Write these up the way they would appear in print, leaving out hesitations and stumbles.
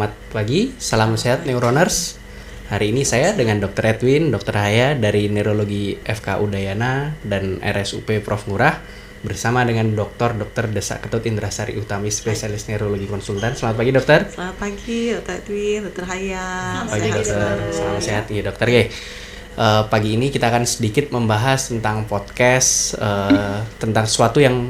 Selamat pagi, salam sehat Neuroners. Hari ini saya dengan Dr. Edwin, Dr. Haya dari Neurologi FK Udayana dan RSUP Prof. Ngurah bersama dengan Dr. Desa Ketut Indrasari Utami, spesialis neurologi konsultan. Selamat pagi, Dokter. Selamat pagi, Dr. Edwin, Dr. Haya. Selamat pagi, Dokter. Salam sehat ya, Dokter. Pagi ini kita akan sedikit membahas tentang podcast tentang sesuatu yang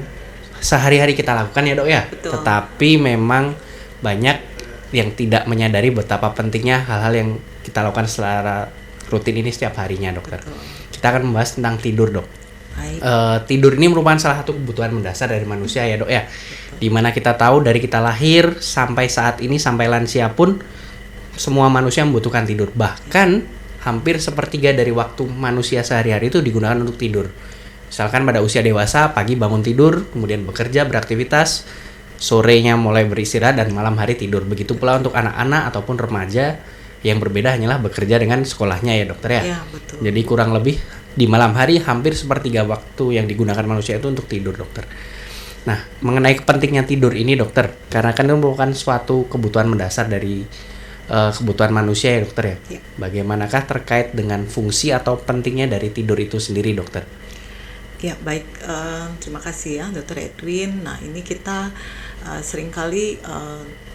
sehari-hari kita lakukan ya, Dok ya. Betul. Tetapi memang banyak yang tidak menyadari betapa pentingnya hal-hal yang kita lakukan secara rutin ini setiap harinya, Dokter. Betul. Kita akan membahas tentang tidur, Dok. Tidur ini merupakan salah satu kebutuhan mendasar dari manusia ya, Dok ya. Dimana kita tahu dari kita lahir sampai saat ini, sampai lansia pun semua manusia membutuhkan tidur. Bahkan hampir sepertiga dari waktu manusia sehari-hari itu digunakan untuk tidur. Misalkan pada usia dewasa, pagi bangun tidur, kemudian bekerja, beraktivitas, sorenya mulai beristirahat, dan malam hari tidur. Begitu pula untuk anak-anak ataupun remaja, yang berbeda hanyalah bekerja dengan sekolahnya ya, Dokter ya. Iya, betul. Jadi kurang lebih di malam hari hampir sepertiga waktu yang digunakan manusia itu untuk tidur, Dokter. Nah, mengenai pentingnya tidur ini, Dokter, karena kan itu merupakan suatu kebutuhan mendasar dari kebutuhan manusia ya, Dokter ya. Bagaimanakah terkait dengan fungsi atau pentingnya dari tidur itu sendiri, Dokter? Ya, baik. Terima kasih ya, Dr. Edwin. Nah, ini kita seringkali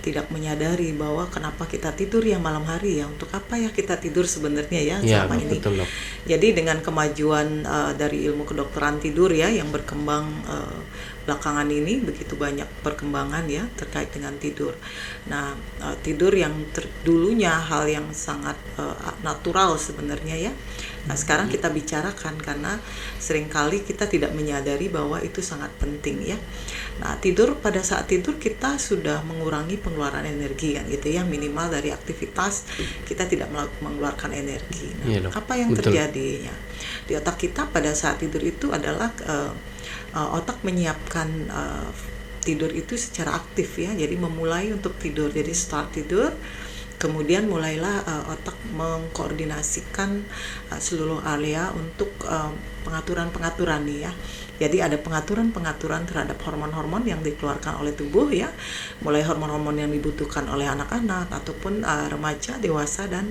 tidak menyadari bahwa kenapa kita tidur ya malam hari ya. Untuk apa ya kita tidur sebenarnya ya selama ini. Betul, Dok. Jadi dengan kemajuan dari ilmu kedokteran tidur ya yang berkembang belakangan ini, begitu banyak perkembangan ya terkait dengan tidur. Nah, tidur yang dulunya hal yang sangat natural sebenarnya ya. Nah, sekarang kita bicarakan karena seringkali kita tidak menyadari bahwa itu sangat penting ya. Nah, pada saat tidur kita sudah mengurangi pengeluaran energi kan gitu ya, minimal dari aktivitas kita tidak mengeluarkan energi. Nah, apa yang terjadinya di otak kita pada saat tidur itu adalah otak menyiapkan tidur itu secara aktif ya, jadi memulai untuk tidur, jadi start tidur. Kemudian mulailah otak mengkoordinasikan seluruh area untuk pengaturan-pengaturan nih ya. Jadi ada pengaturan-pengaturan terhadap hormon-hormon yang dikeluarkan oleh tubuh ya. Mulai hormon-hormon yang dibutuhkan oleh anak-anak ataupun remaja, dewasa, dan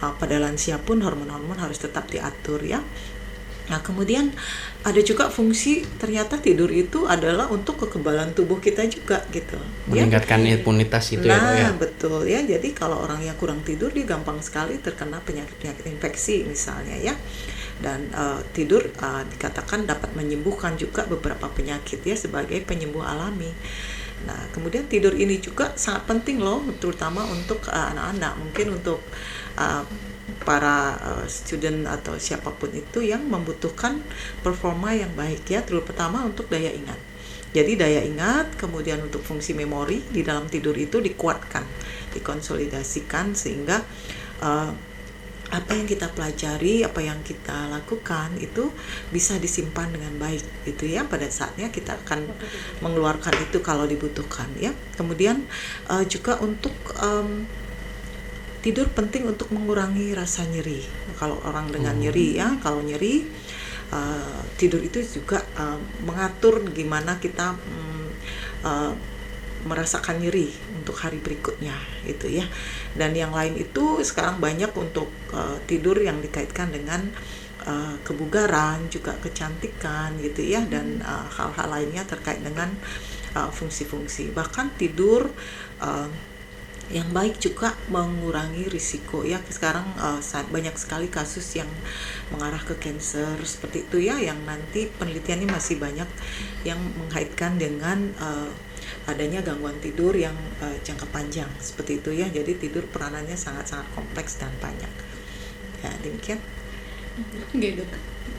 pada lansia pun hormon-hormon harus tetap diatur ya. Nah, kemudian ada juga fungsi, ternyata tidur itu adalah untuk kekebalan tubuh kita juga gitu. Meningkatkan imunitas itu ya. Nah, betul ya. Jadi kalau orang yang kurang tidur dia gampang sekali terkena penyakit-penyakit infeksi misalnya ya. Dan tidur dikatakan dapat menyembuhkan juga beberapa penyakit ya sebagai penyembuh alami. Nah, kemudian tidur ini juga sangat penting loh, terutama untuk anak-anak, mungkin untuk para student atau siapapun itu yang membutuhkan performa yang baik ya, terutama untuk daya ingat. Jadi daya ingat, kemudian untuk fungsi memori di dalam tidur itu dikuatkan, dikonsolidasikan sehingga apa yang kita pelajari, apa yang kita lakukan itu bisa disimpan dengan baik gitu ya. Pada saatnya kita akan mengeluarkan itu kalau dibutuhkan ya. Kemudian juga untuk tidur penting untuk mengurangi rasa nyeri. Kalau orang dengan nyeri ya, kalau nyeri tidur itu juga mengatur gimana kita merasakan nyeri untuk hari berikutnya itu ya. Dan yang lain itu sekarang banyak untuk tidur yang dikaitkan dengan kebugaran, juga kecantikan gitu ya, dan hal-hal lainnya terkait dengan fungsi-fungsi. Bahkan tidur yang baik juga mengurangi risiko ya. Sekarang banyak sekali kasus yang mengarah ke kanker seperti itu ya, yang nanti penelitiannya masih banyak yang mengkaitkan dengan adanya gangguan tidur yang jangka panjang seperti itu ya. Jadi tidur peranannya sangat-sangat kompleks dan banyak. Ya, demikian. Dok.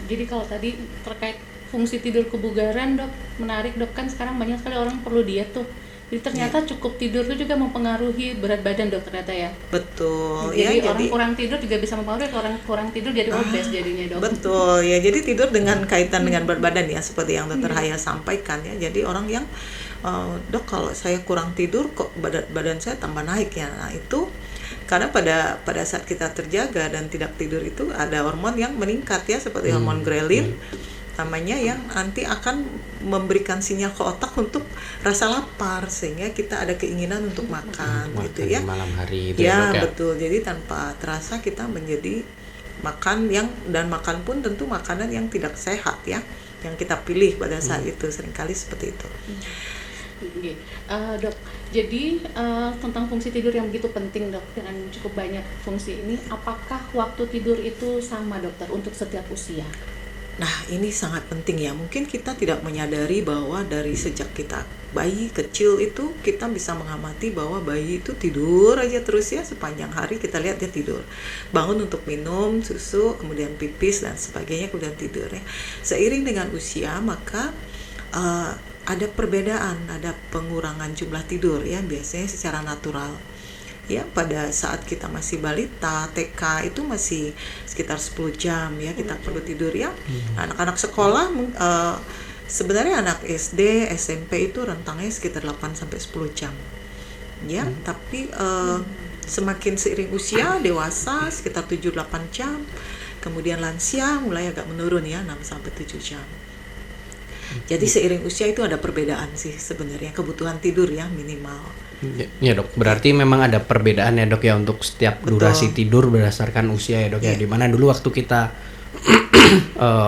Jadi kalau tadi terkait fungsi tidur kebugaran, Dok, menarik Dok, kan sekarang banyak sekali orang perlu diet tuh. Jadi ternyata cukup tidur itu juga mempengaruhi berat badan, Dok, ternyata ya. Betul. Jadi orang kurang tidur juga bisa mempengaruhi, orang kurang tidur jadi obes jadinya, Dok. Betul ya. Jadi tidur dengan kaitan dengan berat badan ya, seperti yang Dr. Haya sampaikan ya. Jadi orang yang Dok, kalau saya kurang tidur kok badan saya tambah naik ya. Nah, itu karena pada saat kita terjaga dan tidak tidur itu ada hormon yang meningkat ya, seperti hormon grelin namanya yang nanti akan memberikan sinyal ke otak untuk rasa lapar sehingga kita ada keinginan untuk makan gitu Makan ya. di malam hari itu Ya, Dok, ya. betul. Jadi tanpa terasa kita menjadi makan dan makan pun tentu makanan yang tidak sehat ya, yang kita pilih pada saat itu seringkali seperti itu. Oke. Dok, jadi tentang fungsi tidur yang begitu penting dok, dengan cukup banyak fungsi ini, apakah waktu tidur itu sama dokter untuk setiap usia? Nah, ini sangat penting ya. Mungkin kita tidak menyadari bahwa dari sejak kita bayi kecil itu kita bisa mengamati bahwa bayi itu tidur aja terus ya sepanjang hari, kita lihat dia tidur. Bangun untuk minum susu, kemudian pipis dan sebagainya, kemudian tidur ya. Seiring dengan usia maka ada perbedaan, ada pengurangan jumlah tidur ya, biasanya secara natural. Ya, pada saat kita masih balita, TK itu masih sekitar 10 jam ya kita perlu tidur ya. Anak-anak sekolah sebenarnya anak SD, SMP itu rentangnya sekitar 8 sampai 10 jam. Ya, tapi semakin seiring usia dewasa sekitar 7-8 jam. Kemudian lansia mulai agak menurun ya 6 sampai 7 jam. Jadi seiring usia itu ada perbedaan sih sebenarnya kebutuhan tidur ya minimal. Ya dok, berarti memang ada perbedaan ya dok ya untuk setiap Betul. durasi tidur berdasarkan usia ya dok ya. Iya. Dimana dulu waktu kita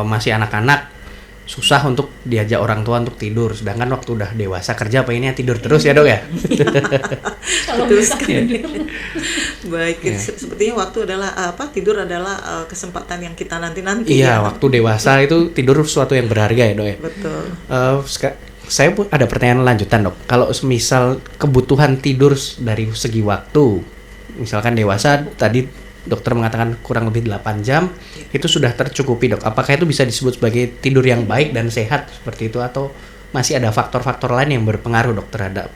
masih anak-anak susah untuk diajak orang tua untuk tidur, sedangkan waktu udah dewasa kerja pengennya tidur terus ya dok ya. Kalau Betul bisa sekali. tidur. Baik, Ya. sepertinya waktu adalah tidur adalah kesempatan yang kita nanti-nanti Iya, ya. waktu dewasa itu tidur sesuatu yang berharga ya dok ya. Betul. Saya pun ada pertanyaan lanjutan dok. Kalau misal kebutuhan tidur dari segi waktu, misalkan dewasa tadi dokter mengatakan kurang lebih 8 jam, itu sudah tercukupi dok. Apakah itu bisa disebut sebagai tidur yang baik dan sehat seperti itu, atau masih ada faktor-faktor lain yang berpengaruh dok terhadap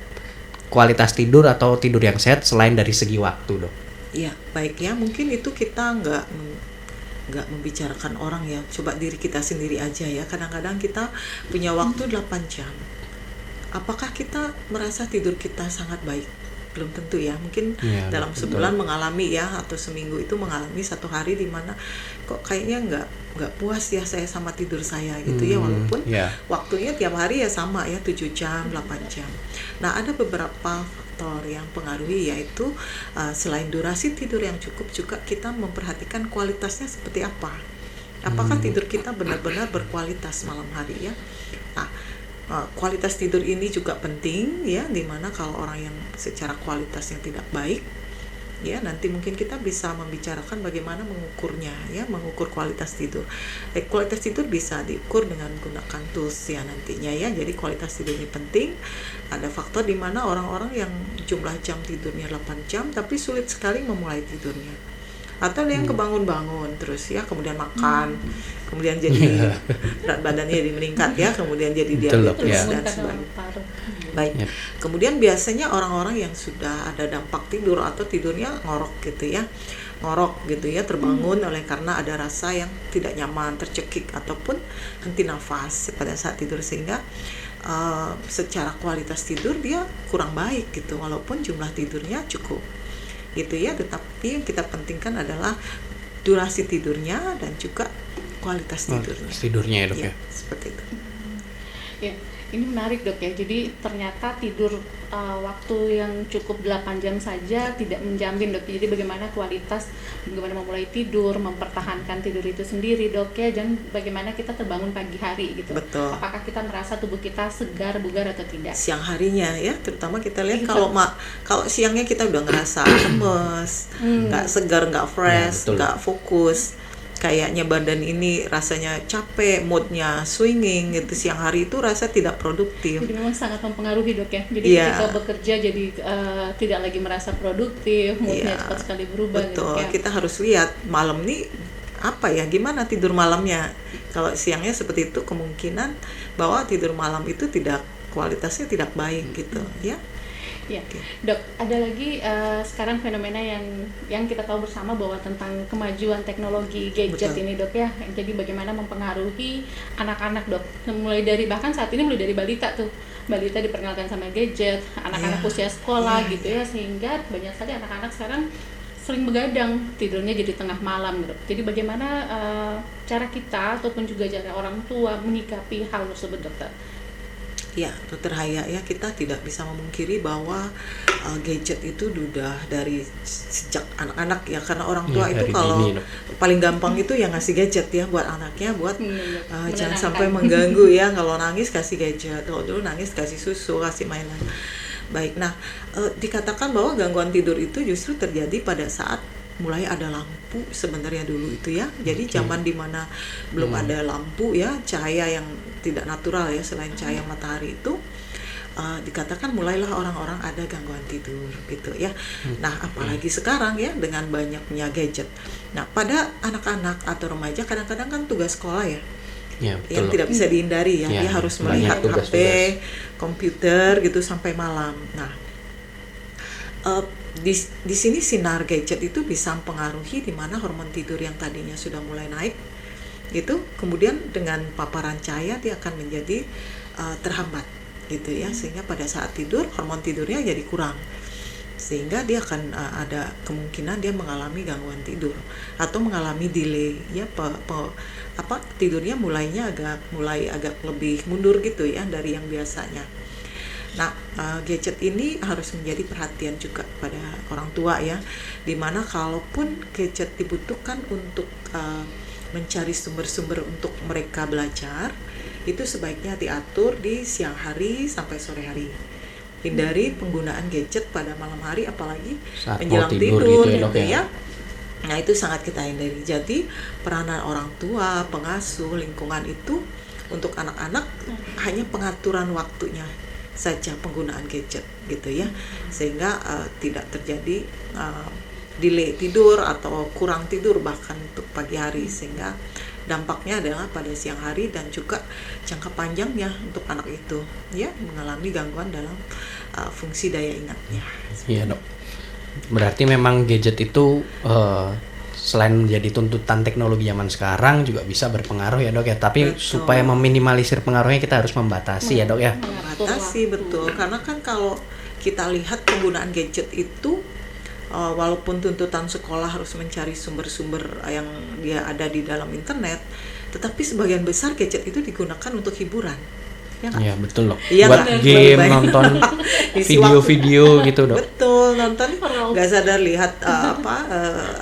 kualitas tidur atau tidur yang sehat selain dari segi waktu dok? Iya, baik ya. Mungkin itu kita nggak membicarakan orang ya. Coba diri kita sendiri aja ya. Kadang-kadang kita punya waktu 8 jam. Apakah kita merasa tidur kita sangat baik? Belum tentu ya. Mungkin Iya, dalam betul. sebulan mengalami ya, atau seminggu itu mengalami satu hari di mana kok kayaknya nggak puas ya saya sama tidur saya gitu ya, walaupun ya. waktunya tiap hari ya sama ya 7 jam, 8 jam. Nah, ada beberapa faktor yang pengaruhi, yaitu selain durasi tidur yang cukup juga kita memperhatikan kualitasnya seperti apa. Apakah tidur kita benar-benar berkualitas malam hari ya. Nah, kualitas tidur ini juga penting ya, dimana kalau orang yang secara kualitasnya tidak baik ya, nanti mungkin kita bisa membicarakan bagaimana mengukurnya ya, mengukur kualitas tidur. Kualitas tidur bisa diukur dengan menggunakan tools ya nantinya ya. Jadi kualitas tidur ini penting. Ada faktor di mana orang-orang yang jumlah jam tidurnya 8 jam tapi sulit sekali memulai tidurnya. Atau ada yang kebangun-bangun terus ya, kemudian makan, kemudian jadi berat badannya jadi meningkat ya, kemudian jadi Betul, diabetes ya. dan Karena sebagainya. lapar. Baik. Ya. Kemudian biasanya orang-orang yang sudah ada dampak tidur atau tidurnya ngorok gitu ya. Ngorok gitu ya, terbangun oleh karena ada rasa yang tidak nyaman, tercekik ataupun henti nafas pada saat tidur, sehingga secara kualitas tidur dia kurang baik gitu walaupun jumlah tidurnya cukup. Gitu ya, tetapi yang kita pentingkan adalah durasi tidurnya dan juga kualitas tidurnya. Tidurnya ya dok ya. Seperti itu. Ya, ini menarik dok ya. Jadi ternyata tidur waktu yang cukup 8 jam saja tidak menjamin dok. Jadi bagaimana kualitas, bagaimana memulai tidur, mempertahankan tidur itu sendiri dok ya. Dan bagaimana kita terbangun pagi hari gitu. Betul. Apakah kita merasa tubuh kita segar, bugar atau tidak? Siang harinya ya, terutama kita lihat Iya. kalau siangnya kita udah ngerasa lemes, nggak segar, nggak fresh, betul. nggak fokus, kayaknya badan ini rasanya capek, moodnya swinging gitu. Siang hari itu rasa tidak produktif. Jadi memang sangat mempengaruhi dok ya. Jadi Iya. ketika bekerja jadi tidak lagi merasa produktif, moodnya Iya. cepat sekali berubah gitu Betul, ya. kita harus lihat malam nih apa ya, gimana tidur malamnya. Kalau siangnya seperti itu, kemungkinan bahwa tidur malam itu kualitasnya tidak baik gitu ya. Ya, dok, ada lagi sekarang fenomena yang kita tahu bersama bahwa tentang kemajuan teknologi gadget Betul. ini dok ya. Jadi bagaimana mempengaruhi anak-anak dok, mulai dari bahkan saat ini mulai dari balita tuh, balita diperkenalkan sama gadget, anak-anak Iya. usia sekolah Iya, gitu ya, sehingga banyak sekali anak-anak sekarang sering begadang, tidurnya jadi tengah malam gitu. Jadi bagaimana cara kita ataupun juga cara orang tua menyikapi hal tersebut, dokter? Ya, Dokter Haya, ya kita tidak bisa memungkiri bahwa gadget itu sudah dari sejak anak-anak ya, karena orang tua Iya, itu dari kalau dini, Dok. paling gampang itu yang ngasih gadget ya buat anaknya, buat jangan Menenangkan. sampai mengganggu ya. Kalau nangis kasih gadget, kalau dulu nangis kasih susu, kasih mainan. Baik, nah dikatakan bahwa gangguan tidur itu justru terjadi pada saat mulai ada lampu sebenarnya dulu itu ya. Jadi zaman dimana belum ada lampu ya, cahaya yang tidak natural ya selain cahaya matahari itu, dikatakan mulailah orang-orang ada gangguan tidur gitu ya. Nah apalagi sekarang ya dengan banyaknya gadget. Nah pada anak-anak atau remaja kadang-kadang kan tugas sekolah ya, Ya, yang betul. tidak bisa dihindari ya, Ya, dia harus banyak melihat tugas-tugas. HP, komputer gitu sampai malam. Nah, di sini sinar gadget itu bisa mempengaruhi di mana hormon tidur yang tadinya sudah mulai naik, gitu. Kemudian dengan paparan cahaya dia akan menjadi terhambat, gitu ya, sehingga pada saat tidur hormon tidurnya jadi kurang, sehingga dia akan ada kemungkinan dia mengalami gangguan tidur atau mengalami delay ya, tidurnya mulai agak lebih mundur gitu ya dari yang biasanya. Nah, gadget ini harus menjadi perhatian juga pada orang tua ya, dimana kalaupun gadget dibutuhkan untuk mencari sumber-sumber untuk mereka belajar, itu sebaiknya diatur di siang hari sampai sore hari. Hindari penggunaan gadget pada malam hari, apalagi Saat mau menjelang tidur tidur gitu ya, Dok, gitu ya. ya. Nah itu sangat kita hindari. Jadi peranan orang tua, pengasuh, lingkungan itu untuk anak-anak hanya pengaturan waktunya saja penggunaan gadget gitu ya, sehingga tidak terjadi delay tidur atau kurang tidur bahkan untuk pagi hari, sehingga dampaknya adalah pada siang hari dan juga jangka panjangnya untuk anak itu ya mengalami gangguan dalam fungsi daya ingatnya. Iya, Dok. Berarti memang gadget itu selain menjadi tuntutan teknologi zaman sekarang juga bisa berpengaruh ya, Dok ya. Tapi Betul. supaya meminimalisir pengaruhnya kita harus membatasi ya, Dok ya. Batasi betul, karena kan kalau kita lihat penggunaan gadget itu walaupun tuntutan sekolah harus mencari sumber-sumber yang dia ada di dalam internet, tetapi sebagian besar gadget itu digunakan untuk hiburan. Ya kan? Iya, betul, Dok. Iya, Buat kan? game, Lebih banyak. nonton Isi video-video gitu, Dok. Betul, nonton Wow. nggak sadar lihat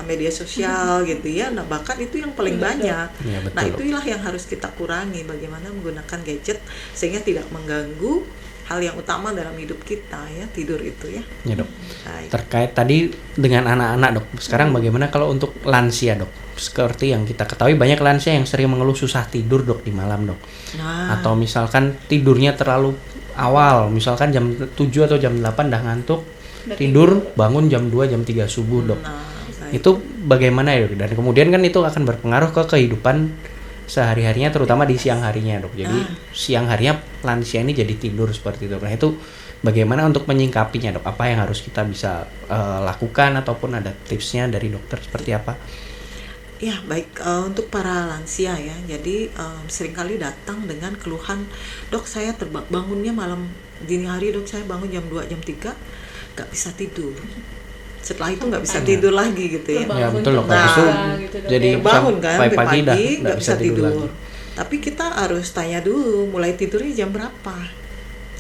media sosial gitu ya. Nah bahkan itu yang paling banyak. Iya, betul, Nah Dok. itulah yang harus kita kurangi, bagaimana menggunakan gadget sehingga tidak mengganggu hal yang utama dalam hidup kita ya, tidur itu ya. Ya, Dok. Baik. Terkait tadi dengan anak-anak, Dok. Sekarang bagaimana kalau untuk lansia, Dok? Seperti yang kita ketahui banyak lansia yang sering mengeluh susah tidur, Dok, di malam, Dok. Nah, Atau misalkan tidurnya terlalu awal, misalkan jam 7 atau jam 8 dah ngantuk, tidur bangun jam 2 jam 3 subuh, Dok. baik. Itu bagaimana ya, Dok? Dan kemudian kan itu akan berpengaruh ke kehidupan sehari-harinya, terutama di siang harinya, Dok. Jadi siang harinya lansia ini jadi tidur seperti itu. Nah itu bagaimana untuk menyingkapinya, Dok? Apa yang harus kita bisa lakukan ataupun ada tipsnya dari dokter seperti apa? Ya baik, untuk para lansia ya, jadi seringkali datang dengan keluhan, dok saya bangunnya malam dini hari, dok saya bangun jam 2 jam 3 gak bisa tidur, setelah itu nggak bisa tidur lagi gitu ya. Ya, betul, Dok. Nah, Itu gitu, Dok. jadi bangun kan sampai sampai pagi dah pagi nggak nggak bisa tidur. lagi. Tapi kita harus tanya dulu mulai tidurnya jam berapa.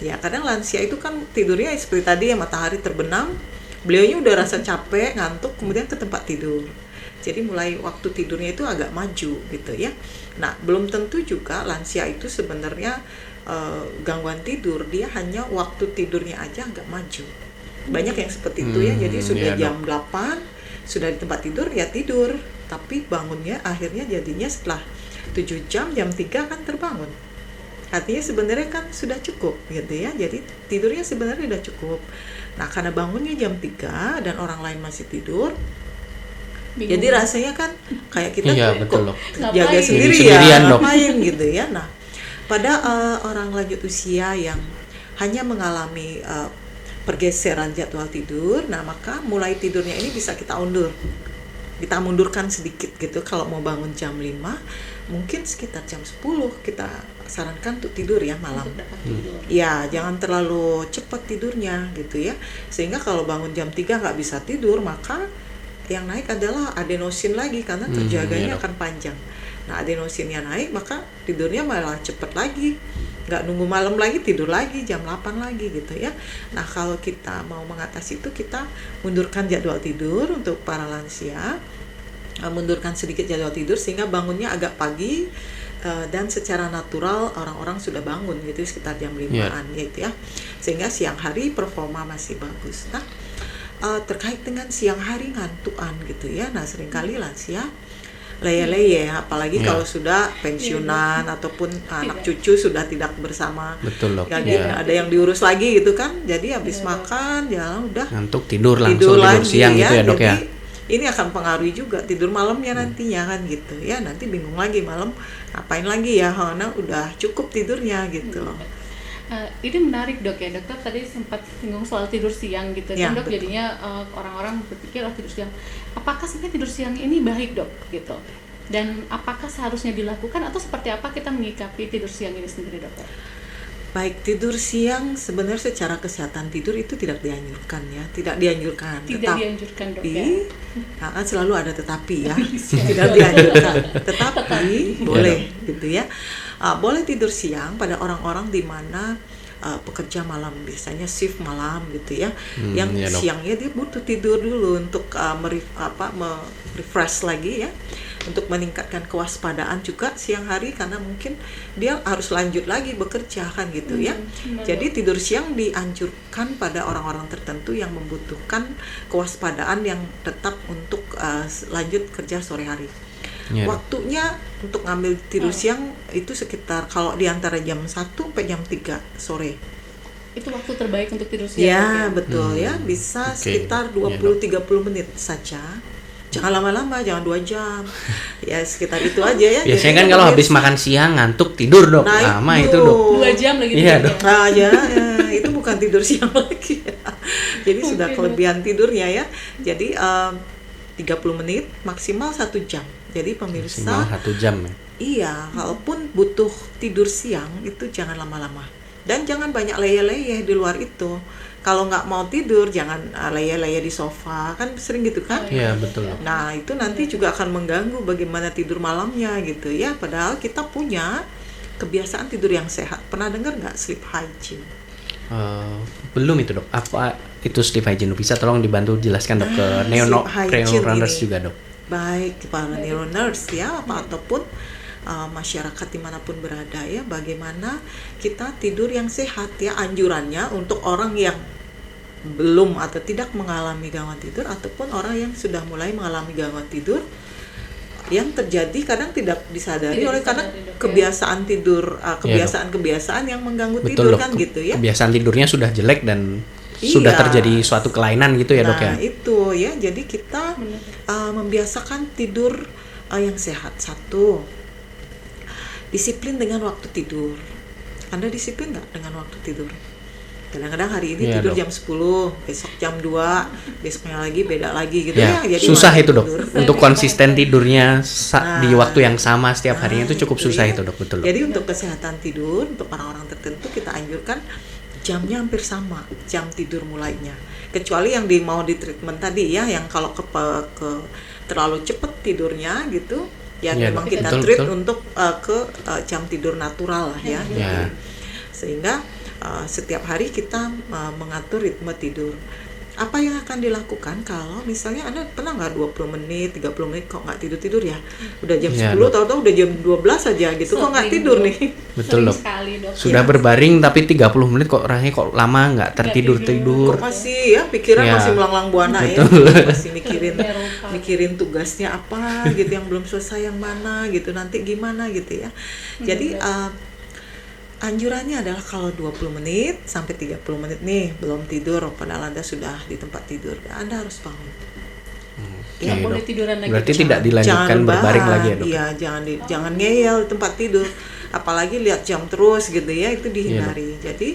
Ya kadang lansia itu kan tidurnya seperti tadi ya, matahari terbenam, beliaunya udah rasa capek, ngantuk, kemudian ke tempat tidur. Jadi mulai waktu tidurnya itu agak maju gitu ya. Nah belum tentu juga lansia itu sebenarnya gangguan tidur, dia hanya waktu tidurnya aja agak maju. Banyak yang seperti itu ya, jadi sudah iya, jam 8 sudah di tempat tidur ya tidur, tapi bangunnya akhirnya jadinya setelah 7 jam, jam 3 kan terbangun. Artinya sebenarnya kan sudah cukup gitu ya, jadi tidurnya sebenarnya sudah cukup. Nah karena bangunnya jam 3 dan orang lain masih tidur, Bingung. jadi rasanya kan kayak kita Iya, tuh betul, kok Dok. jaga Ngapain? sendiri Jadi ya, sendirian, Dok. ngapain gitu ya. Nah pada orang lanjut usia yang hanya mengalami pergeseran jadwal tidur, nah maka mulai tidurnya ini bisa kita undur, kita mundurkan sedikit gitu. Kalau mau bangun jam 5 mungkin sekitar jam 10 kita sarankan untuk tidur ya malam. Untuk dapat tidur. Ya jangan terlalu cepat tidurnya gitu ya, sehingga kalau bangun jam 3 nggak bisa tidur, maka yang naik adalah adenosin lagi karena terjaganya iya, Dok. akan panjang. Nah, adenosinnya naik maka tidurnya malah cepet lagi. Nggak nunggu malam lagi, tidur lagi jam 8 lagi gitu ya. Nah, kalau kita mau mengatasi itu, kita mundurkan jadwal tidur untuk para lansia, mundurkan sedikit jadwal tidur sehingga bangunnya agak pagi, dan secara natural orang-orang sudah bangun gitu sekitar jam 5-an gitu ya. Sehingga siang hari performa masih bagus. Nah, terkait dengan siang hari ngantukan gitu ya. Nah, seringkali lansia leye-leye, apalagi kalau sudah pensiunan ataupun anak cucu sudah tidak bersama. Betul, Dok. Jadi ada yang diurus lagi gitu kan. Jadi habis makan ya udah Ngantuk tidur langsung tidur siang gitu ya, Dok, jadi, ya. ini akan pengaruhi juga tidur malamnya nantinya kan gitu ya. Nanti bingung lagi malam ngapain lagi ya, karena udah cukup tidurnya gitu. Ini menarik, Dok, ya. Dokter tadi sempat singgung soal tidur siang gitu Ya, kan, Dok. betul. Jadinya orang-orang berpikir tidur siang. Apakah sebenarnya tidur siang ini baik, Dok, gitu? Dan apakah seharusnya dilakukan atau seperti apa kita menyikapi tidur siang ini sendiri, Dokter? Baik, tidur siang sebenarnya secara kesehatan tidur itu tidak dianjurkan ya, tidak dianjurkan. Tidak dianjurkan, Dok, ya. Kan selalu ada tetapi ya, tidak dianjurkan. Tetapi boleh gitu ya. Boleh tidur siang pada orang-orang di mana pekerja malam, biasanya shift malam gitu ya, yang iya, Dok. siangnya dia butuh tidur dulu untuk refresh lagi ya, untuk meningkatkan kewaspadaan juga siang hari karena mungkin dia harus lanjut lagi bekerja kan gitu ya. Jadi tidur siang dianjurkan pada orang-orang tertentu yang membutuhkan kewaspadaan yang tetap untuk lanjut kerja sore hari. Iya, Dok. Waktunya untuk ngambil tidur siang itu sekitar kalau di antara jam 1 sampai jam 3 sore. Itu waktu terbaik untuk tidur siang, Dok, Ya, ya? betul ya. Bisa Oke. sekitar Iya, 20-30 menit saja. Jangan lama-lama, jangan 2 jam. Ya, sekitar itu aja ya. Biasanya Jadi kan kalau pemirsa- habis makan siang ngantuk tidur, Dok. Nah, Lama itu. itu, Dok. 2 jam lagi Iya, tidurnya. Dok. Nah, ya, itu bukan tidur siang lagi. Jadi sudah Oke, kelebihan tidurnya ya. Jadi 30 menit maksimal 1 jam. Jadi pemirsa, Maksimal 1 jam ya. iya, kalaupun butuh tidur siang itu jangan lama-lama. Dan jangan banyak leye-leye di luar itu. Kalau nggak mau tidur jangan leye-leye di sofa, kan sering gitu kan. Iya, betul, Dok. Nah, itu nanti juga akan mengganggu bagaimana tidur malamnya gitu ya. Padahal kita punya kebiasaan tidur yang sehat. Pernah dengar nggak sleep hygiene? Belum itu, Dok. Apa itu sleep hygiene? Bisa tolong dibantu jelaskan, Dok, ke sleep hygiene runners ini. juga, Dok. Baik para neuroners ya, ataupun masyarakat dimanapun berada ya, bagaimana kita tidur yang sehat ya. Anjurannya untuk orang yang belum atau tidak mengalami gangguan tidur ataupun orang yang sudah mulai mengalami gangguan tidur yang terjadi kadang tidak disadari Tidak oleh karena disadari, Dok, ya. kebiasaan tidur, kebiasaan-kebiasaan yang mengganggu tidur Dok. kan gitu ya. Kebiasaan tidurnya sudah jelek dan Iya. sudah terjadi suatu kelainan gitu ya, Dok, ya. Nah, itu ya. Jadi kita membiasakan tidur yang sehat. 1, disiplin dengan waktu tidur. Anda disiplin nggak dengan waktu tidur? Kadang-kadang hari ini Iya, tidur Dok. jam 10, besok jam 2, besoknya lagi beda lagi gitu Ya, ya. Jadi susah waktu itu, Dok. tidur. Untuk konsisten tidurnya di Nah, waktu yang sama setiap harinya itu cukup susah ya. itu, Dok. Betul, Dok. Jadi untuk kesehatan tidur untuk orang-orang tertentu kita anjurkan jamnya hampir sama, jam tidur mulainya. Kecuali yang mau di treatment tadi ya, yang kalau ke terlalu cepet tidurnya gitu, ya Iya, memang Dok. kita Betul, treat betul. untuk ke jam tidur natural lah ya. Ya. Sehingga setiap hari kita mengatur ritme tidur. Apa yang akan dilakukan kalau misalnya Anda pernah nggak 20 menit, 30 menit kok nggak tidur-tidur ya? Udah jam Iya, 10, Dok. tahu-tahu udah jam 12 aja gitu, kok nggak Sering, tidur Dok. nih? Betul, Sering Dok. sekali, Dok. Sudah Iya. berbaring tapi 30 menit kok rasanya kok lama nggak tertidur-tidur. Kok masih ya pikiran Ya, masih melanglang buana betul. ya, masih Eropa. mikirin tugasnya apa gitu yang belum selesai yang mana gitu, nanti gimana gitu ya. Jadi anjurannya adalah kalau 20 menit sampai 30 menit nih belum tidur padahal Anda sudah di tempat tidur, Anda harus bangun. Nggak Oke, boleh Dok. tiduran lagi. Berarti Dok. tidak dilanjutkan Jangan berbaring rebahan, lagi ya, Dok. Iya, jangan ngeyel di tempat tidur. Apalagi lihat jam terus gitu ya, itu dihindari. Jadi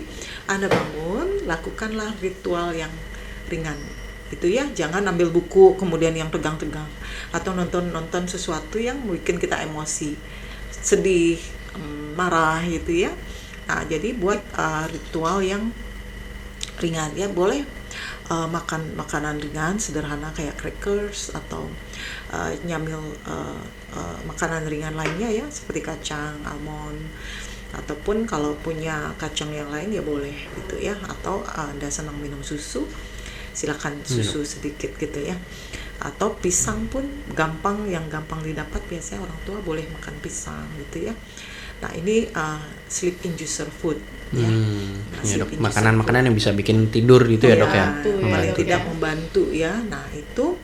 Anda bangun, lakukanlah ritual yang ringan. Itu ya, jangan ambil buku kemudian yang tegang-tegang atau nonton sesuatu yang bikin kita emosi, sedih, marah gitu ya. Nah, jadi buat ritual yang ringan ya, boleh makan makanan ringan sederhana kayak crackers atau nyamil makanan ringan lainnya ya seperti kacang, almond, ataupun kalau punya kacang yang lain ya boleh gitu ya, atau Anda senang minum susu silakan susu sedikit gitu ya, atau pisang pun yang gampang didapat biasanya orang tua boleh makan pisang gitu ya. Nah ini sleep inducer food ya. Nah, Ya, dok. Makanan-makanan yang bisa bikin tidur gitu ya, dok ya. Paling tidak membantu ya. Nah itu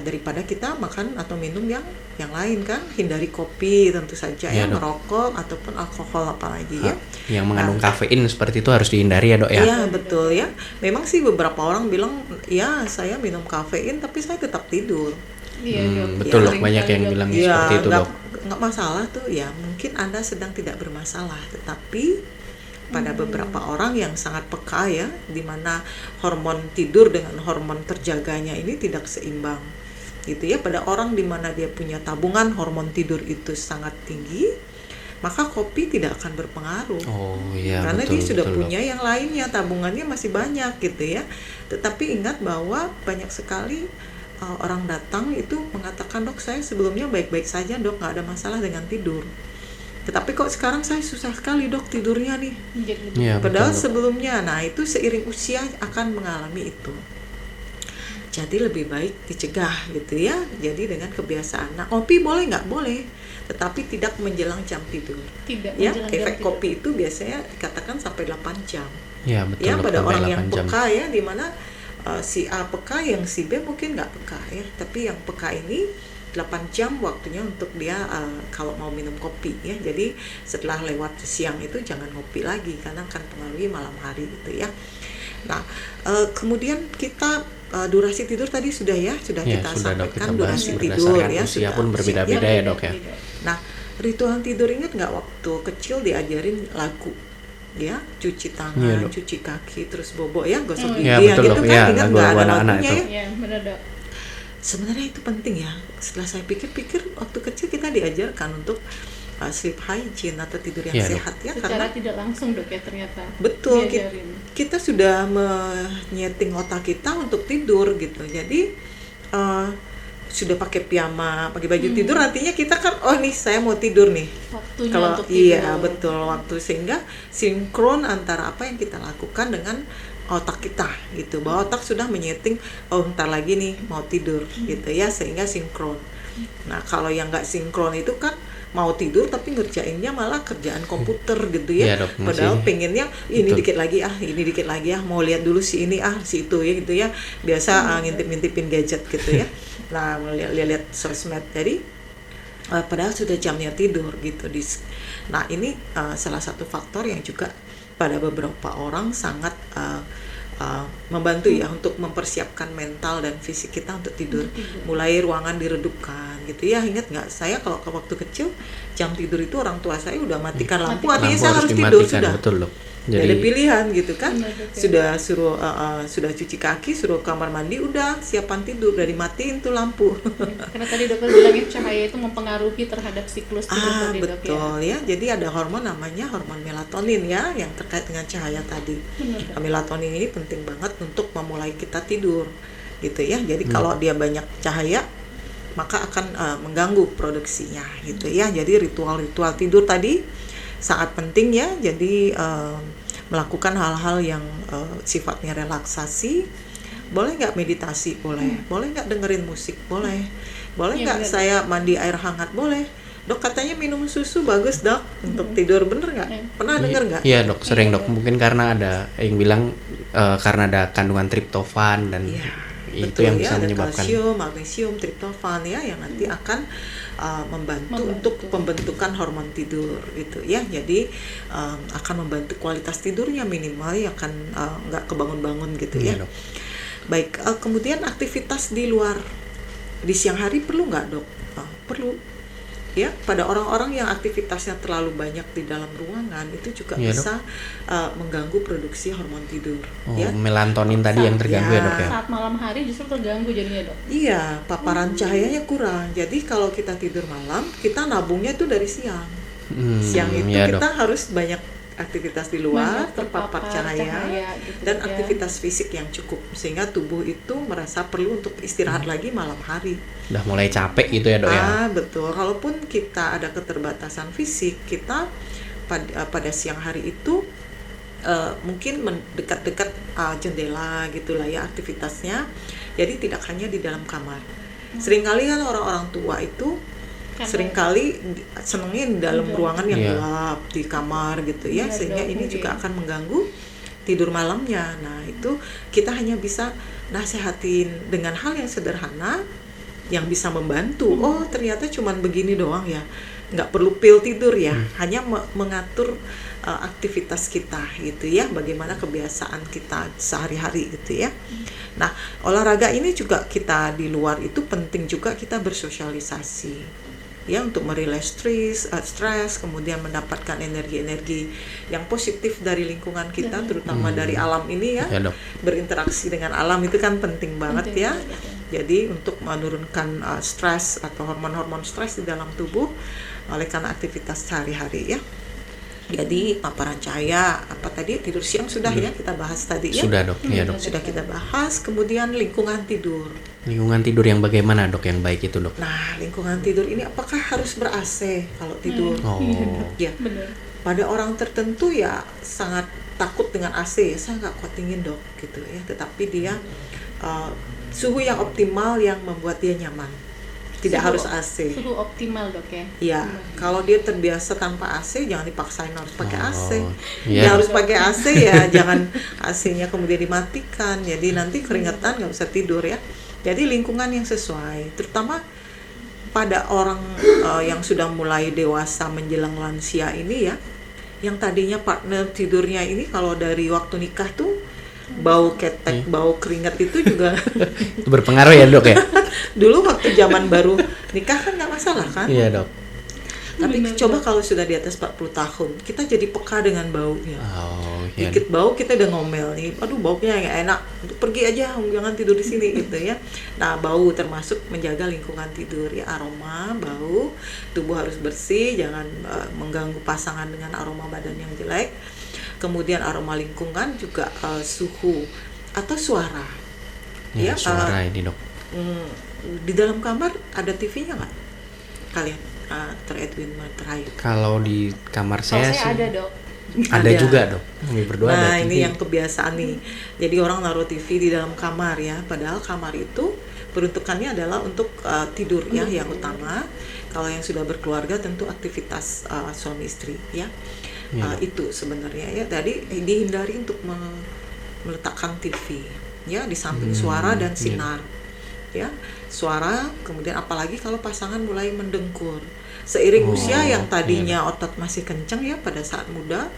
daripada kita makan atau minum yang lain kan, hindari kopi tentu saja ya, merokok ataupun alkohol apalagi ya. Yang mengandung kafein seperti itu harus dihindari ya, dok ya. Iya betul ya. Memang sih beberapa orang bilang ya saya minum kafein tapi saya tetap tidur. Iya, betul dok, banyak yang bilang seperti itu dok. Nggak masalah tuh ya, mungkin Anda sedang tidak bermasalah, tetapi pada beberapa orang yang sangat peka ya, di mana hormon tidur dengan hormon terjaganya ini tidak seimbang gitu ya. Pada orang di mana dia punya tabungan hormon tidur itu sangat tinggi, maka kopi tidak akan berpengaruh. Karena dia sudah punya yang lainnya, tabungannya masih banyak gitu ya. Tetapi ingat bahwa banyak sekali orang datang itu mengatakan, dok saya sebelumnya baik-baik saja dok, nggak ada masalah dengan tidur, tetapi kok sekarang saya susah sekali dok tidurnya nih. Padahal sebelumnya, nah itu seiring usia akan mengalami itu. Jadi lebih baik dicegah gitu ya. Jadi dengan kebiasaan. Nah kopi boleh nggak? Boleh, tetapi tidak menjelang jam tidur. Tidak ya, menjelang efek jam kopi itu biasanya dikatakan sampai 8 jam. Ya betul. Ya pada orang yang peka ya, dimana si A peka, yang si B mungkin nggak peka ya. Tapi yang peka ini 8 jam waktunya untuk dia kalau mau minum kopi ya. Jadi setelah lewat siang itu jangan ngopi lagi karena akan pengaruhi malam hari gitu ya. Nah kemudian kita durasi tidur tadi sudah kita sampaikan durasi tidur ya, usia pun berbeda-beda ya dok ya. Nah ritual tidur, ingat nggak waktu kecil diajarin lagu ya, cuci tangan, cuci kaki, terus bobo ya, gosok gigi yang gitu kan, ingat nggak ada lagunya ya? Iya benar dok. Sebenarnya itu penting ya. Setelah saya pikir-pikir, waktu kecil kita diajarkan untuk sleep hygiene atau tidur yang sehat ya. Secara tidak langsung dok ya ternyata. Betul, kita sudah menyeting otak kita untuk tidur gitu. Jadi sudah pakai piyama, pakai baju tidur, artinya kita kan nih saya mau tidur nih. Waktunya kalau untuk tidur. Iya betul, waktu, sehingga sinkron antara apa yang kita lakukan dengan otak kita gitu, bahwa otak sudah menyeting ntar lagi nih mau tidur gitu ya, sehingga sinkron. Nah kalau yang nggak sinkron itu kan mau tidur tapi ngerjainnya malah kerjaan komputer gitu ya, padahal pengennya ini dikit lagi ini dikit lagi mau lihat dulu si ini si itu ya gitu ya, biasa ngintip-ngintipin gadget gitu ya. Nah lihat sosmed, jadi padahal sudah jamnya tidur gitu. Nah ini salah satu faktor yang juga pada beberapa orang sangat membantu ya untuk mempersiapkan mental dan fisik kita untuk tidur. Mulai ruangan diredupkan gitu ya. Ingat nggak, saya kalau waktu kecil jam tidur itu orang tua saya udah matikan lampu, artinya saya harus tidur sudah. Betul loh. Jadi ada pilihan gitu kan. Sudah suruh sudah cuci kaki, suruh kamar mandi, udah siapan tidur, udah dimatiin tuh lampu. Karena tadi dokter bilangnya cahaya itu mempengaruhi terhadap siklus tidur tadi, betul ya. Jadi ada hormon namanya hormon melatonin ya, yang terkait dengan cahaya tadi. Melatonin ini penting banget untuk memulai kita tidur gitu ya. Jadi kalau dia banyak cahaya maka akan mengganggu produksinya gitu ya. Jadi ritual-ritual tidur tadi sangat penting ya. Jadi melakukan hal-hal yang sifatnya relaksasi. Boleh nggak meditasi? Boleh. Boleh nggak dengerin musik? Boleh. Boleh nggak saya mandi air hangat? Boleh. Dok katanya minum susu bagus dok untuk tidur, bener nggak? Pernah dengar nggak? Iya dok, sering dok. Mungkin karena ada yang bilang karena ada kandungan triptofan dan itu betul, yang bisa ada menyebabkan kalsium, magnesium, triptofan ya, yang nanti akan membantu untuk pembentukan hormon tidur gitu ya. Jadi akan membantu kualitas tidurnya, minimal ya akan nggak kebangun-bangun gitu ya. Baik, kemudian aktivitas di luar di siang hari perlu nggak dok? Perlu ya. Pada orang-orang yang aktivitasnya terlalu banyak di dalam ruangan itu juga bisa mengganggu produksi hormon tidur. Melatonin tadi yang terganggu ya dok ya. Saat malam hari justru terganggu jadinya dok. Iya, paparan cahayanya kurang. Jadi kalau kita tidur malam, kita nabungnya itu dari siang. Siang itu kita harus banyak aktivitas di luar, Banyak terpapar cahaya, gitu dan ya. aktivitas fisik yang cukup sehingga tubuh itu merasa perlu untuk istirahat lagi malam hari. Udah mulai capek gitu ya dok ya. Betul. Kalaupun kita ada keterbatasan fisik, kita pada siang hari itu mungkin dekat-dekat jendela gitulah ya aktivitasnya. Jadi tidak hanya di dalam kamar. Seringkali kan orang-orang tua itu seringkali senengin dalam ruangan yang gelap di kamar gitu ya, sehingga ini juga akan mengganggu tidur malamnya. Nah itu kita hanya bisa nasihatin dengan hal yang sederhana yang bisa membantu. Oh ternyata cuman begini doang ya, nggak perlu pil tidur ya, hanya mengatur aktivitas kita gitu ya, bagaimana kebiasaan kita sehari-hari gitu ya. Nah olahraga ini juga kita di luar itu penting juga kita bersosialisasi ya, untuk merileks stres, kemudian mendapatkan energi-energi yang positif dari lingkungan kita, terutama dari alam ini ya, berinteraksi dengan alam itu kan penting banget ya. Jadi untuk menurunkan stres atau hormon-hormon stres di dalam tubuh oleh karena aktivitas sehari-hari ya. Jadi paparan cahaya, apa tadi tidur siang sudah ya kita bahas tadi ya. Sudah dok, ya dok. Sudah kita bahas. Kemudian lingkungan tidur. Lingkungan tidur yang bagaimana dok, yang baik itu dok? Nah lingkungan tidur ini apakah harus ber-AC kalau tidur? Ya. Benar. Pada orang tertentu ya sangat takut dengan AC ya, saya nggak kuat dingin dok gitu ya. Tetapi dia suhu yang optimal yang membuat dia nyaman. Tidak harus AC. Suhu optimal dok ya. Iya, kalau dia terbiasa tanpa AC jangan dipaksain harus pakai AC. Iya. Ya harus pakai AC ya, jangan AC-nya kemudian dimatikan. Jadi nanti keringetan nggak bisa tidur ya. Jadi lingkungan yang sesuai, terutama pada orang yang sudah mulai dewasa menjelang lansia ini ya, yang tadinya partner tidurnya ini kalau dari waktu nikah tuh bau ketek, bau keringat itu juga Itu berpengaruh ya dok ya? dulu waktu zaman baru nikah kan nggak masalah kan? Iya dok. Tapi coba kalau sudah di atas 40 tahun, kita jadi peka dengan baunya. Oh, iya. Dikit bau kita udah ngomel nih, aduh baunya nggak enak, pergi aja, jangan tidur di sini gitu ya. Nah bau termasuk menjaga lingkungan tidur ya, aroma, bau, tubuh harus bersih, jangan mengganggu pasangan dengan aroma badan yang jelek. Kemudian aroma lingkungan juga suhu atau suara. Ya, suara ini dok. Di dalam kamar ada TV-nya nggak kalian? Dr. Edwin Terayu. Kalau di kamar Kalau saya saya sih ada dok. ada juga dok. Kami berdua ada Nah TV. ini yang kebiasaan nih. Jadi orang naruh TV di dalam kamar ya. Padahal kamar itu peruntukannya adalah untuk tidur ya yang utama. Kalau yang sudah berkeluarga tentu aktivitas suami istri ya. Itu sebenarnya ya. Jadi dihindari untuk meletakkan TV ya di samping suara dan sinar. Ya, suara, kemudian apalagi kalau pasangan mulai mendengkur. Seiring usia yang tadinya otot masih kenceng ya pada saat muda,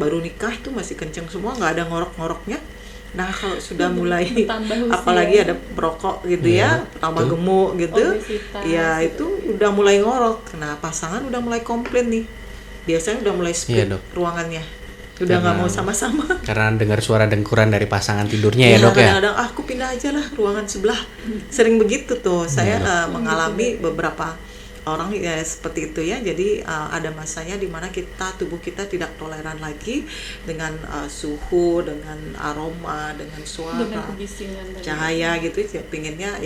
baru nikah itu masih kenceng semua, nggak ada ngorok-ngoroknya. Nah kalau sudah mulai, apalagi ada perokok gitu ya, tambah gemuk gitu, ya itu udah mulai ngorok. Nah pasangan udah mulai komplain nih, biasanya udah mulai split ruangannya. Udah nggak mau sama-sama karena dengar suara dengkuran dari pasangan tidurnya ya dok ya. Kadang-kadang aku pindah aja lah ruangan sebelah. Sering begitu tuh saya mengalami beberapa orang ya seperti itu ya. Jadi ada masanya di mana tubuh kita tidak toleran lagi dengan suhu, dengan aroma, dengan suara, dengan kebisingan, cahaya gitu ya. Pinginnya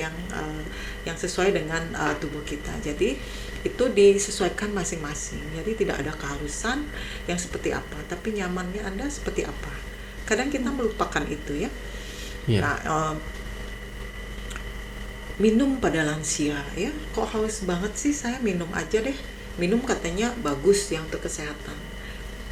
yang sesuai dengan tubuh kita. Jadi itu disesuaikan masing-masing. Jadi tidak ada keharusan yang seperti apa, tapi nyamannya Anda seperti apa. Kadang kita melupakan itu ya. Nah, minum pada lansia ya. Kok haus banget sih, saya minum aja deh. Minum katanya bagus yang untuk kesehatan.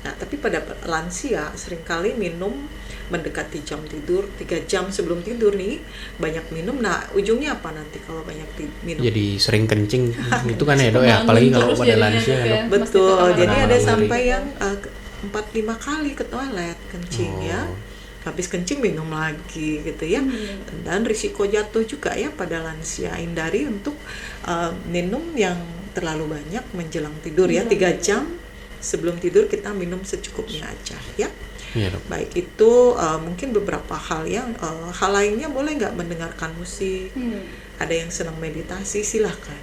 Nah, tapi pada lansia seringkali minum mendekati jam tidur, 3 jam sebelum tidur nih banyak minum. Nah ujungnya apa nanti kalau banyak minum? Jadi sering kencing itu kan ya dok ya, apalagi kalau pada lansia ya dok. Betul, jadi ada sampai yang 4-5 kali ke toilet kencing ya. Habis kencing minum lagi gitu ya. Dan risiko jatuh juga ya pada lansia. Hindari untuk minum yang terlalu banyak menjelang tidur ya. 3 jam sebelum tidur kita minum secukupnya aja ya. Baik itu mungkin beberapa hal yang hal lainnya boleh nggak mendengarkan musik. Ada yang senang meditasi silahkan.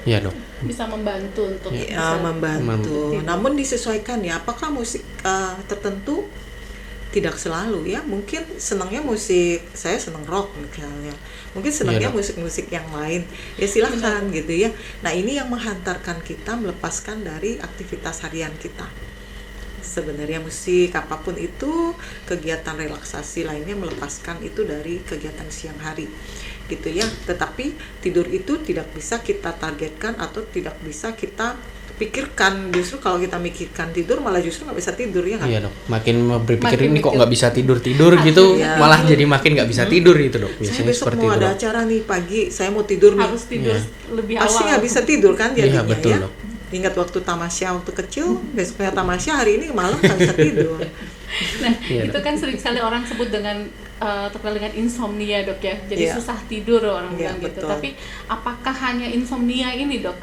Iya dok, bisa membantu untuk Ya, bisa membantu. tidur. Namun disesuaikan ya. Apakah musik tertentu? Tidak selalu ya. Mungkin senangnya musik, saya senang rock misalnya. Mungkin senangnya Dok. musik-musik yang lain. Ya silahkan gitu ya. Nah ini yang menghantarkan kita melepaskan dari aktivitas harian kita. Sebenarnya musik apapun itu, kegiatan relaksasi lainnya melepaskan itu dari kegiatan siang hari gitu ya. Tetapi tidur itu tidak bisa kita targetkan atau tidak bisa kita pikirkan. Justru kalau kita mikirkan tidur malah justru nggak bisa tidur ya kan. Iya dok, makin berpikir Makin ini kok mikir. nggak bisa tidur gitu, Iya. malah jadi makin nggak bisa tidur gitu dok. Saya Biasanya besok seperti mau itu ada dok. acara nih pagi, saya mau tidur nih. Harus tidur Iya. lebih Pasti awal. nggak bisa tidur kan Iya, jadinya betul, ya. Dok. Ingat waktu tamasya waktu kecil, besoknya tamasya hari ini malam nggak bisa tidur. Nah, Iya, itu kan sering sekali orang sebut dengan terkenal dengan insomnia dok ya. Jadi Iya. susah tidur orang Iya, bilang gitu. betul. Tapi apakah hanya insomnia ini dok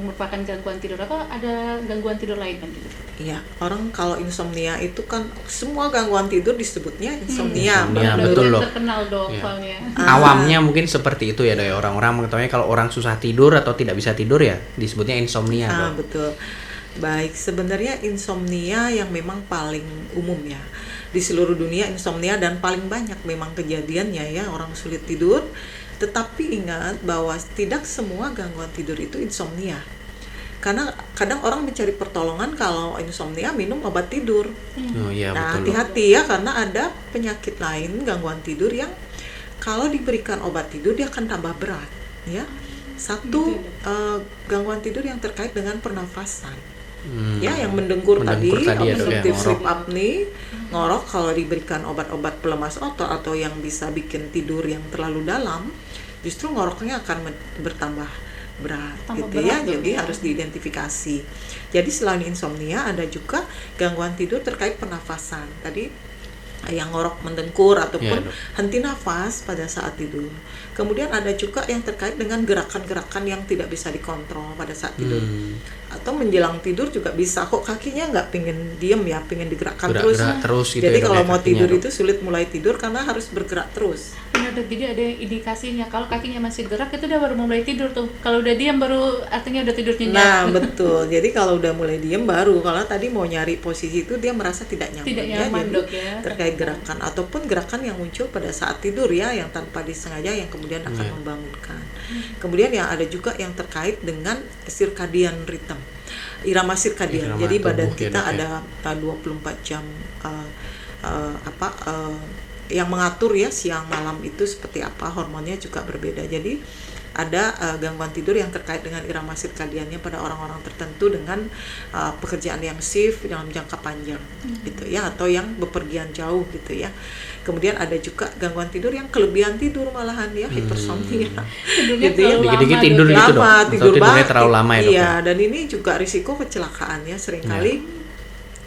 merupakan gangguan tidur atau ada gangguan tidur lain kan gitu? Iya, orang kalau insomnia itu kan semua gangguan tidur disebutnya insomnia. Insomnia, Dok, betul, yang Dok. terkenal dok Iya. soalnya. Awamnya mungkin seperti itu ya dok. Orang-orang mengetahui kalau orang susah tidur atau tidak bisa tidur ya disebutnya insomnia dok. Betul. Baik, sebenarnya insomnia yang memang paling umum ya. Di seluruh dunia insomnia dan paling banyak memang kejadiannya ya orang sulit tidur. Tetapi ingat bahwa tidak semua gangguan tidur itu insomnia. Karena kadang orang mencari pertolongan kalau insomnia minum obat tidur. Oh iya Nah, betul dok. hati-hati ya karena ada penyakit lain gangguan tidur yang kalau diberikan obat tidur dia akan tambah berat ya. Satu gangguan tidur yang terkait dengan pernafasan. Ya, yang mendengkur tadi ya, dok, ya, obstructive ngorok. sleep apnea, ngorok kalau diberikan obat-obat pelemas otot atau yang bisa bikin tidur yang terlalu dalam, justru ngoroknya akan bertambah berat Tambah gitu berat, ya. dok, Jadi ya. harus diidentifikasi. Jadi selain insomnia ada juga gangguan tidur terkait pernafasan. Tadi yang ngorok mendengkur ataupun Iya, dok. henti nafas pada saat tidur. Kemudian ada juga yang terkait dengan gerakan-gerakan yang tidak bisa dikontrol pada saat tidur. Atau menjelang tidur juga bisa kok kakinya nggak pengen diem ya, pengen digerakkan Gerak-gerak terus gitu Jadi ya, dok, kalau ya, mau kakinya, tidur dok. itu sulit mulai tidur karena harus bergerak terus. Benar dok, jadi ada indikasinya kalau kakinya masih gerak itu udah baru mulai tidur tuh. Kalau udah diam baru artinya udah tidur nyenyak. Nah betul. Jadi kalau udah mulai diem baru, kalau tadi mau nyari posisi itu dia merasa tidak nyaman. Tidak ya. nyaman, Jadi dok, ya. terkait gerakan ataupun gerakan yang muncul pada saat tidur ya, yang tanpa disengaja yang kemudian akan Iya. membangunkan. Kemudian yang ada juga yang terkait dengan circadian rhythm, irama sirkadian. Irama Jadi badan tubuh ya, kita dok, ya. ada 24 jam yang mengatur ya siang malam itu seperti apa, hormonnya juga berbeda. Jadi ada gangguan tidur yang terkait dengan irama sirkadiannya pada orang-orang tertentu dengan pekerjaan yang shift dalam jangka panjang gitu ya, atau yang bepergian jauh gitu ya. Kemudian ada juga gangguan tidur yang kelebihan tidur malahan ya, hipersomnia. Tidurnya Gitu ya. terlalu Dikit-dikit lama, tidur dok, ya. gitu, dok. Lama Atau tidur tidurnya banget. terlalu lama ya, dok, Iya, ya? dan ini juga risiko kecelakaan ya, seringkali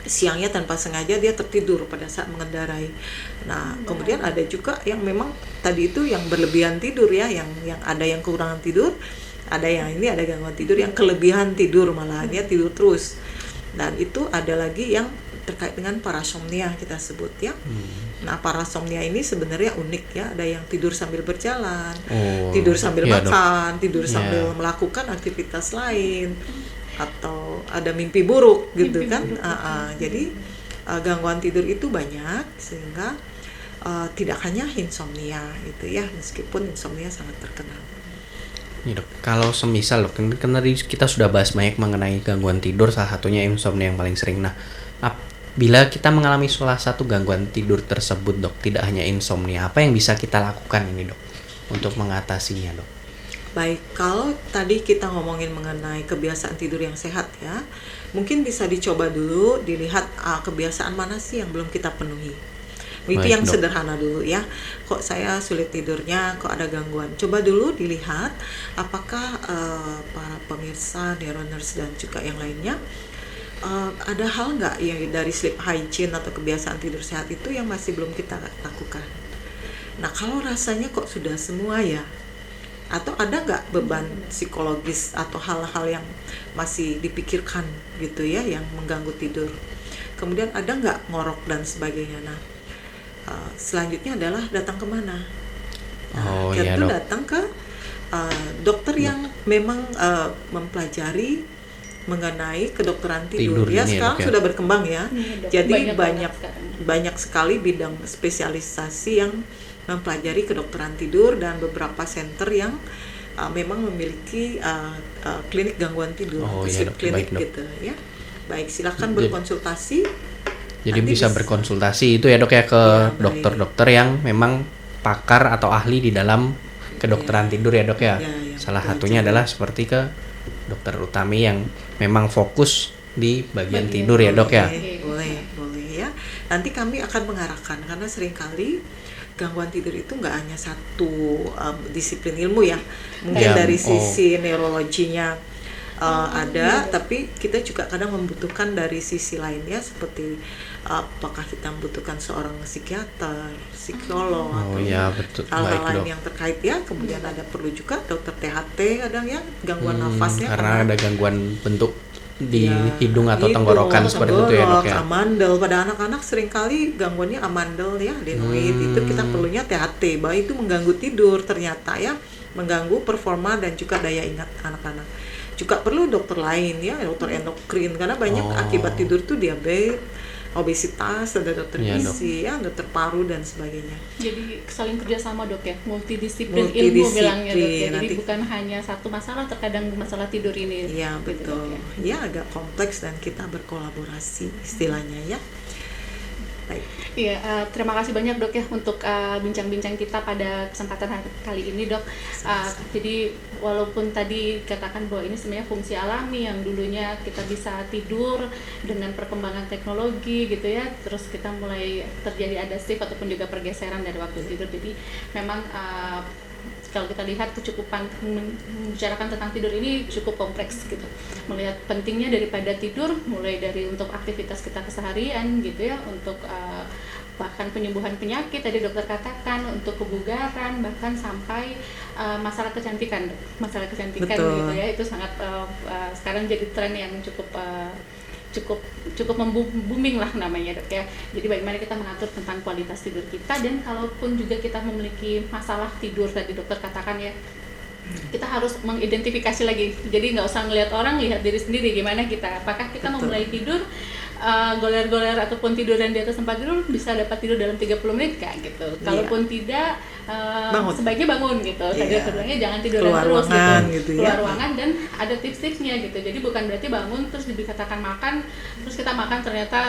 siangnya tanpa sengaja dia tertidur pada saat mengendarai. Nah, kemudian ada juga yang memang tadi itu yang berlebihan tidur ya, yang ada yang kekurangan tidur, ada yang ini ada gangguan tidur yang kelebihan tidur malahan dia tidur terus. Dan itu ada lagi yang terkait dengan parasomnia kita sebut ya. Nah, parasomnia ini sebenarnya unik ya, ada yang tidur sambil berjalan, Oh, tidur sambil iya, dok. makan, tidur Iya. sambil melakukan aktivitas lain, atau ada mimpi buruk gitu Mimpi kan. buruk. Jadi gangguan tidur itu banyak sehingga tidak hanya insomnia itu ya, meskipun insomnia sangat terkenal. Nih, dok, kalau semisal dok, kan tadi kita sudah bahas banyak mengenai gangguan tidur, salah satunya insomnia yang paling sering. Nah, bila kita mengalami salah satu gangguan tidur tersebut dok, tidak hanya insomnia, apa yang bisa kita lakukan ini dok untuk mengatasinya dok? Baik, kalau tadi kita ngomongin mengenai kebiasaan tidur yang sehat ya, mungkin bisa dicoba dulu, dilihat kebiasaan mana sih yang belum kita penuhi. Itu Baik, yang dok. sederhana dulu ya. Kok saya sulit tidurnya, kok ada gangguan. Coba dulu dilihat apakah para pemirsa, neuroners dan juga yang lainnya ada hal nggak yang dari sleep hygiene atau kebiasaan tidur sehat itu yang masih belum kita lakukan. Nah, kalau rasanya kok sudah semua ya, atau ada nggak beban psikologis atau hal-hal yang masih dipikirkan gitu ya yang mengganggu tidur, kemudian ada nggak ngorok dan sebagainya. Nah, selanjutnya adalah datang kemana? Oh, Kita iya, tuh dok. datang ke dokter yang memang mempelajari mengenai kedokteran tidur, Tidur ya ini ya, sekarang Dok, ya? sudah berkembang ya. Iya, Dok. Jadi Banyak sekarang. banyak sekali bidang spesialisasi yang mempelajari kedokteran tidur dan beberapa center yang memang memiliki klinik gangguan tidur, Oh, sleep iya, Dok. clinic Baik, Dok. gitu ya. Baik, silakan Jadi- berkonsultasi. Jadi Nanti bisa berkonsultasi itu ya Dok ya ke Iya, baik. dokter-dokter yang memang pakar atau ahli di dalam kedokteran tidur ya Dok ya. Iya, iya, Salah betul, satunya betul. adalah seperti ke Dokter Utami yang memang fokus di bagian Bagian tidur ya Dok ya. Boleh ya. Nanti kami akan mengarahkan karena seringkali gangguan tidur itu nggak hanya satu disiplin ilmu ya. Mungkin Ya, dari oh. sisi neurologinya ada, tapi kita juga kadang membutuhkan dari sisi lainnya seperti apakah kita membutuhkan seorang psikiater, psikolog, Oh atau ya betul, hal-hal baik lain Dok. yang terkait ya. Kemudian ada perlu juga dokter THT kadang ya, gangguan nafasnya Karena ada gangguan bentuk di ya, hidung atau hidung, tenggorokan seperti itu ya Dok tenggorok, ya. amandel. Pada anak-anak seringkali gangguannya amandel ya, adenoid. Itu kita perlunya THT, bahwa itu mengganggu tidur ternyata ya, mengganggu performa dan juga daya ingat anak-anak. Juga perlu dokter lain ya, dokter endokrin, karena banyak akibat tidur tuh diabetes, obesitas, ada dokter Iya, Dok. gizi ya, dokter paru dan sebagainya. Jadi saling kerjasama dok ya, multidisiplin ilmu Multidisiplin, bilangnya dok ya. Jadi nanti- bukan hanya satu masalah, terkadang masalah tidur ini. Iya Gitu, betul, Dok, ya agak kompleks dan kita berkolaborasi istilahnya ya. Baik. Iya, terima kasih banyak dok ya untuk bincang-bincang kita pada kesempatan kali ini dok. Jadi walaupun tadi katakan bahwa ini sebenarnya fungsi alami yang dulunya kita bisa tidur dengan perkembangan teknologi gitu ya, terus kita mulai terjadi ada shift ataupun juga pergeseran dari waktu tidur. Jadi memang kalau kita lihat kecukupan membicarakan tentang tidur ini cukup kompleks gitu. Melihat pentingnya daripada tidur, mulai dari untuk aktivitas kita keseharian gitu ya, untuk bahkan penyembuhan penyakit tadi dokter katakan, untuk kebugaran, bahkan sampai masalah kecantikan, masalah kecantikan Betul. gitu ya, itu sangat sekarang jadi tren yang cukup booming lah namanya dok ya. Jadi bagaimana kita mengatur tentang kualitas tidur kita, dan kalaupun juga kita memiliki masalah tidur tadi dokter katakan ya, kita harus mengidentifikasi lagi. Jadi nggak usah ngelihat orang, lihat diri sendiri gimana kita. Apakah kita Betul. memulai tidur goler-goler ataupun tiduran di atas tempat tidur bisa dapat tidur dalam 30 menit kak gitu. Kalaupun tidak Bangun. sebaiknya bangun gitu. Tadi Iya. dokter bilangnya jangan tidur Keluar terus ruangan gitu. gitu ya. Keluar ruangan, dan ada tips-tipsnya gitu. Jadi bukan berarti bangun terus dikatakan makan, terus kita makan ternyata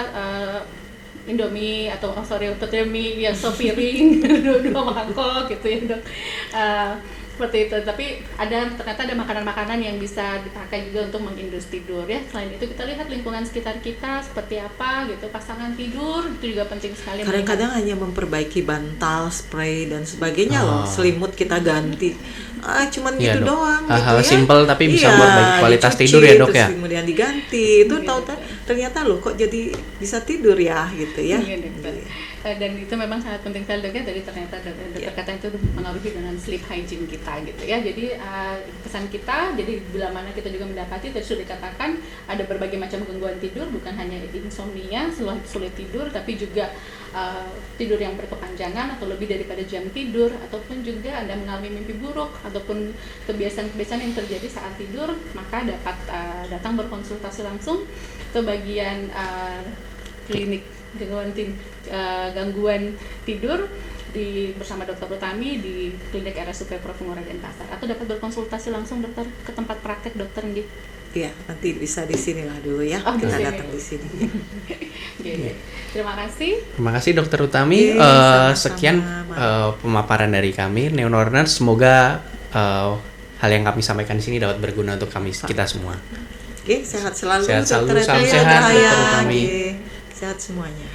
Indomie atau untuk mie yang sepiring dua mangkok gitu ya dok. Seperti itu, tapi ternyata ada makanan-makanan yang bisa dipakai juga untuk mengendus tidur ya. Selain itu kita lihat lingkungan sekitar kita seperti apa gitu, pasangan tidur itu juga penting sekali. Kadang-kadang hanya memperbaiki bantal, spray dan sebagainya loh, selimut kita ganti. Cuman Iya, gitu Dok. doang Hal-hal gitu ya. simpel tapi bisa Iya, memperbaiki kualitas dicuci, tidur ya, Dok, terus ya? kemudian diganti. Itu ternyata loh kok jadi bisa tidur ya gitu ya. Iya, dokter. Dan itu memang sangat penting sekali dok ya. Tadi ternyata dokter kata itu mengaruhi dengan sleep hygiene kita gitu ya. Jadi pesan kita, jadi bila mana kita juga mendapati tadi sudah dikatakan ada berbagai macam gangguan tidur, bukan hanya insomnia, sulit tidur, tapi juga tidur yang berkepanjangan atau lebih daripada jam tidur, ataupun juga Anda mengalami mimpi buruk ataupun kebiasaan-kebiasaan yang terjadi saat tidur, maka dapat datang berkonsultasi langsung ke bagian klinik gangguan tidur bersama Dokter Utami di Klinik RSUP Prof. Ngurah Denpasar, atau dapat berkonsultasi langsung dokter ke tempat praktek dokter nggih. Iya, nanti bisa di sini lah dulu ya. Oh, di Kita sini. datang di sini. Oke. Terima kasih. Terima kasih Dokter Utami. Sama-sama, Sekian Mbak. pemaparan dari kami Neonorners. Semoga hal yang kami sampaikan di sini dapat berguna untuk kita semua. Oke, sehat selalu. Sehat selalu, Dokter salam Eka, sehat, Daya. Dokter Utami. Oke, sehat semuanya.